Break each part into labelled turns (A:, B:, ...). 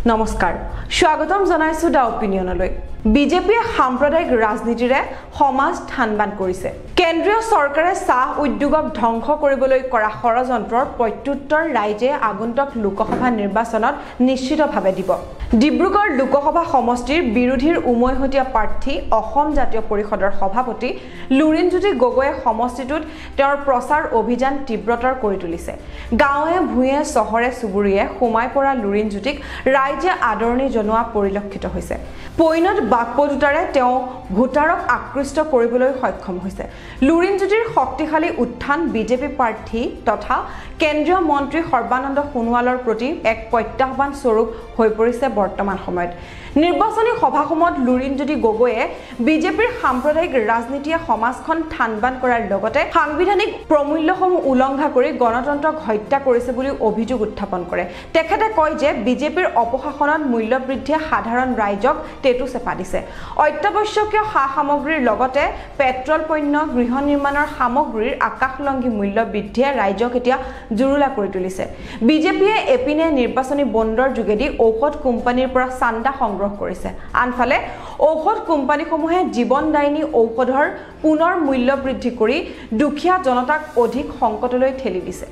A: নমস্কাৰ স্বাগতম জনাইছো দা অপিনিয়নলৈ বিজেপিয়ে সাম্প্ৰদায়িক ৰাজনীতিৰে সমাজ ঠানবান কৰিছে কেন্দ্ৰীয় চৰকাৰে চাহ উদ্যোগক ধ্বংস কৰিবলৈ কৰা ষড়যন্ত্ৰৰ প্ৰত্যুত্তৰ ৰাইজে আগন্তুক লোকসভা নিৰ্বাচনত নিশ্চিতভাৱে দিব ডিব্ৰুগড় লোকসভা সমষ্টিৰ বিৰোধীৰ উমৈহতীয়া প্ৰাৰ্থী অসম জাতীয় পৰিষদৰ সভাপতি লুৰিণজ্যোতি গগৈয়ে সমষ্টিটোত তেওঁৰ প্ৰচাৰ অভিযান তীব্ৰতৰ কৰি তুলিছে গাঁৱে ভূঞে চহৰে চুবুৰীয়ে সোমাই পৰা লুৰিণজ্যোতিক ৰাইজে আদৰণি জনোৱা পৰিলক্ষিত হৈছে পৈনত বাকপটুতাৰে তেওঁ ভোটাৰক আকৃষ্ট কৰিবলৈ সক্ষম হৈছে লুৰিণজ্যোতিৰ শক্তিশালী উত্থান বিজেপি প্ৰাৰ্থী তথা কেন্দ্ৰীয় মন্ত্ৰী সৰ্বানন্দ সোণোৱালৰ প্ৰতি এক প্ৰত্যাহ্বান স্বৰূপ হৈ পৰিছে বৰ্তমান সময়ত নিৰ্বাচনী সভাসমূহত লুৰিণজ্যোতি গগৈয়ে বিজেপিৰ সাম্প্ৰদায়িক ৰাজনীতিয়ে সমাজখন ঠানবান কৰাৰ লগতে সাংবিধানিক প্ৰমূল্যসমূহ উলংঘা কৰি গণতন্ত্ৰক হত্যা কৰিছে বুলি অভিযোগ উত্থাপন কৰে তেখেতে কয় যে বিজেপিৰ অপশাসনত মূল্য বৃদ্ধিয়ে সাধাৰণ ৰাইজক টেটু চেপা দিছে অত্যাৱশ্যকীয় সামগ্ৰীৰ লগতে পেট্ৰল পণ্য গৃহ নিৰ্মাণৰ সামগ্ৰীৰ আকাশলংঘী মূল্য বৃদ্ধিয়ে ৰাইজক এতিয়া জুৰুলা কৰি তুলিছে বিজেপিয়ে এপিনে নিৰ্বাচনী বণ্ডৰ যোগেদি ঔষধ কোম্পানীৰ পৰা চান্দা সংগ্ৰহ কৰিছে আনফালে ঔষধ কোম্পানীসমূহে জীৱনদায়িনী ঔষধৰ পুনৰ মূল্য বৃদ্ধি কৰি দুখীয়া জনতাক অধিক সংকটলৈ ঠেলি দিছে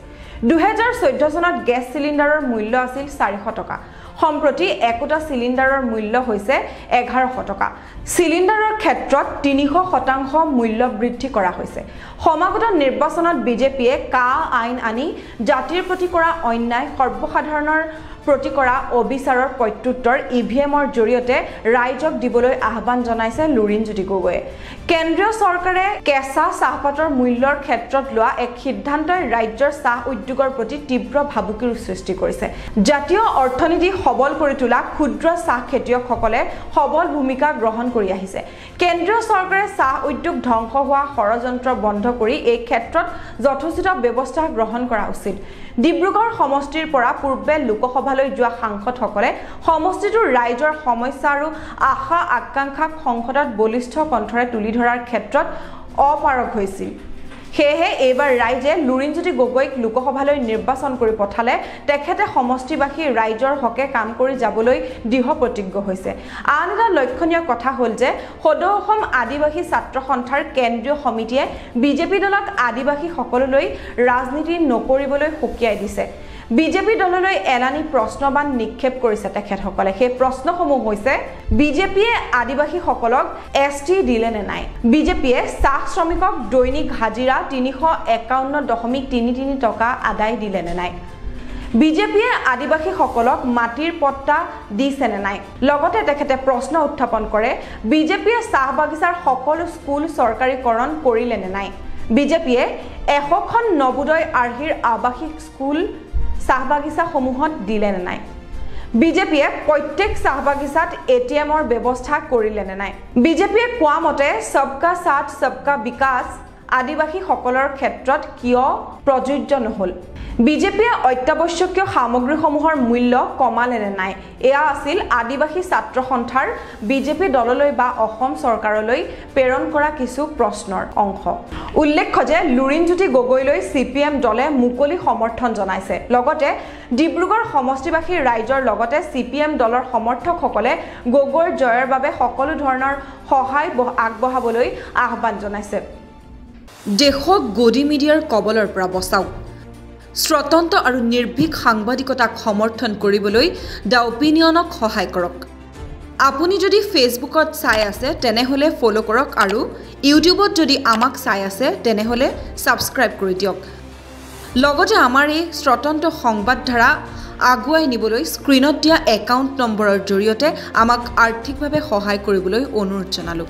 A: 2014 চনত গেছ চিলিণ্ডাৰৰ মূল্য আছিল 400 টকা সম্প্ৰতি একোটা চিলিণ্ডাৰৰ মূল্য হৈছে 1100 টকা চিলিণ্ডাৰৰ ক্ষেত্ৰত 300% মূল্য বৃদ্ধি কৰা হৈছে সমাগত নিৰ্বাচনত বিজেপিয়ে কা আইন আনি জাতিৰ প্ৰতি কৰা অন্যায় সৰ্বসাধাৰণৰ প্ৰতি কৰা অবিচাৰৰ প্ৰত্যুত্তৰ ইভিএমৰ জৰিয়তে ৰাইজক দিবলৈ আহ্বান জনাইছে লুৰিণজ্যোতি গগৈয়ে কেন্দ্ৰীয় চৰকাৰে কেঁচা চাহপাতৰ মূল্যৰ ক্ষেত্ৰত লোৱা এক সিদ্ধান্তই ৰাজ্যৰ চাহ উদ্যোগৰ প্ৰতি তীব্ৰ ভাবুকিৰ সৃষ্টি কৰিছে জাতীয় অৰ্থনীতি সবল কৰি তোলা ক্ষুদ্ৰ চাহ খেতিয়কসকলে সবল ভূমিকা গ্ৰহণ কৰি আহিছে কেন্দ্ৰীয় চৰকাৰে চাহ উদ্যোগ ধ্বংস হোৱা ষড়যন্ত্ৰ বন্ধ কৰি এই ক্ষেত্ৰত যথোচিত ব্যৱস্থা গ্ৰহণ কৰা উচিত ডিব্ৰুগড় সমষ্টিৰ পৰা পূৰ্বে লোকসভালৈ যোৱা সাংসদসকলে সমষ্টিটোৰ ৰাইজৰ সমস্যা আৰু আশা আকাংক্ষাক সংসদত বলিষ্ঠ কণ্ঠৰে তুলি ধৰাৰ ক্ষেত্ৰত অপাৰগ হৈছিল সেয়েহে এইবাৰ ৰাইজে লুৰিণজ্যোতি গগৈক লোকসভালৈ নিৰ্বাচন কৰি পঠালে তেখেতে সমষ্টিবাসী ৰাইজৰ হকে কাম কৰি যাবলৈ দৃঢ় প্ৰতিজ্ঞ হৈছে আন এটা লক্ষণীয় কথা হ'ল যে সদৌ অসম আদিবাসী ছাত্ৰ সন্থাৰ কেন্দ্ৰীয় সমিতিয়ে বিজেপি দলক আদিবাসী সকললৈ ৰাজনীতি নকৰিবলৈ সকীয়াই দিছে বিজেপি দললৈ এলানি প্ৰশ্নবান নিক্ষেপ কৰিছে তেখেতসকলে সেই প্ৰশ্নসমূহ হৈছে বিজেপিয়ে আদিবাসী সকলক এছটি দিলে নে নাই বিজেপিয়ে চাহ শ্ৰমিকক দৈনিক হাজিৰা 351.33 টকা আদায় দিলে নে নাই বিজেপিয়ে আদিবাসী সকলক মাটিৰ পট্টা দিছে নে নাই লগতে তেখেতে প্ৰশ্ন উত্থাপন কৰে বিজেপিয়ে চাহ বাগিচাৰ সকলো স্কুল চৰকাৰীকৰণ কৰিলে নে নাই বিজেপিয়ে 100খন নবোদয় আৰ্হিৰ আৱাসিক স্কুল চাহ বাগিচা সমূহত দিলে নে নাই বিজেপিয়ে প্ৰত্যেক চাহ বাগিচাত এটিএমৰ ব্যৱস্থা কৰিলে নে নাই বিজেপিয়ে কোৱা মতে সবকা সাথ সবকা বিকাশ আদিবাসী সকলৰ ক্ষেত্ৰত কিয় প্ৰযোজ্য নহল বিজেপিয়ে অত্যাৱশ্যকীয় সামগ্ৰীসমূহৰ মূল্য কমালে নে নাই এয়া আছিল আদিবাসী ছাত্ৰ সন্থাৰ বিজেপি দললৈ বা অসম চৰকাৰলৈ প্ৰেৰণ কৰা কিছু প্ৰশ্নৰ অংশ উল্লেখ্য যে লুৰিণজ্যোতি গগৈলৈ সিপিএম দলে মুকলি সমৰ্থন জনাইছে লগতে ডিব্ৰুগড় সমষ্টিবাসী ৰাইজৰ লগতে সিপিএম দলৰ সমৰ্থকসকলে গগৈৰ জয়ৰ বাবে সকলো ধৰণৰ সহায় আগবঢ়াবলৈ আহ্বান জনাইছে দেশক গদি মিডিয়াৰ কবলৰ পৰা বচাওক স্বতন্ত্ৰ আৰু নিৰ্ভীক সাংবাদিকতাক সমৰ্থন কৰিবলৈ দা অপিনিয়নক সহায় কৰক আপুনি যদি ফেচবুকত চাই আছে তেনেহলে ফলো কৰক আৰু ইউটিউবত যদি আমাক চাই আছে তেনেহলে সাবস্ক্ৰাইব কৰি দিয়ক লগতে আমাৰ এই স্বতন্ত্ৰ সংবাদধাৰা আগুৱাই নিবলৈ স্ক্ৰীনত দিয়া একাউণ্ট নম্বৰৰ জৰিয়তে আমাক আৰ্থিকভাৱে সহায় কৰিবলৈ অনুৰোধ জনালোঁ